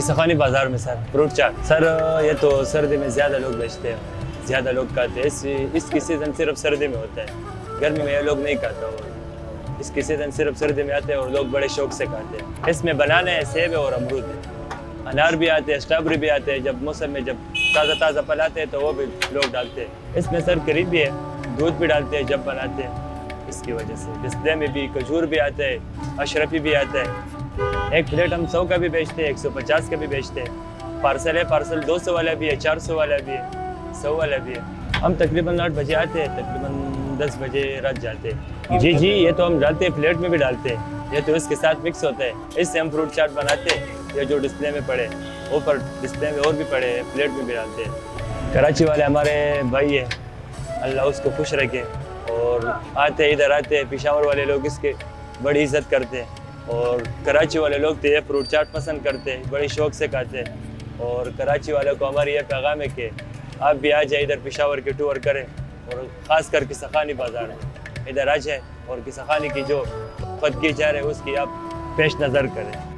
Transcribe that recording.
किसाखानी बाज़ार में sir fruit चाट sir, ये तो सर्दी में ज़्यादा लोग बेचते हैं, ज़्यादा लोग खाते हैं। इसकी सीज़न सिर्फ सर्दी में होता है, गर्मी में ये लोग नहीं खाता। और इसकी सीज़न सिर्फ सर्दी में आते हैं और लोग बड़े शौक से खाते हैं। इसमें बनाने हैं सेब है और अमरूद है, अनार भी आते हैं, स्ट्रॉबेरी भी आते हैं। जब मौसम में जब ताज़ा फल आते हैं तो वो भी लोग डालते हैं। इसमें सर करीब भी है, दूध भी डालते हैं जब बनाते हैं। इसकी वजह से डिस्प्ले में भी खजूर भी आता है, अशरफी भी आता है। एक प्लेट हम 100 का भी बेचते हैं, 150 का भी बेचते हैं। पार्सल है, पार्सल 200 वाला भी है, 400 वाला भी है, 100 वाला भी है। हम तकरीबन 8 बजे आते हैं, तकरीबन 10 बजे रात जाते हैं। जी, ये तो हम डालते हैं, प्लेट में भी डालते हैं। ये तो इसके साथ मिक्स होता है, इससे हम फ्रूट चाट बनाते हैं। ये जो डिस्प्ले में पड़े, ऊपर डिस्प्ले में और भी पड़े हैं, प्लेट में भी डालते हैं। कराची वाले हमारे भाई है, अल्लाह उसको खुश रखे। और इधर आते हैं, पेशावर वाले लोग इसके बड़ी इज्जत करते हैं। और कराची वाले लोग तो ये फ्रूट चाट पसंद करते हैं, बड़े शौक से खाते हैं। और कराची वालों को हमारी ये पैगाम है कि आप भी आ जाए, इधर पेशावर की टूर करें और ख़ास कर किसाखानी बाज़ार में इधर आ जाए और किसाखानी की जो खुद की जा रहे उसकी आप पेश नज़र करें।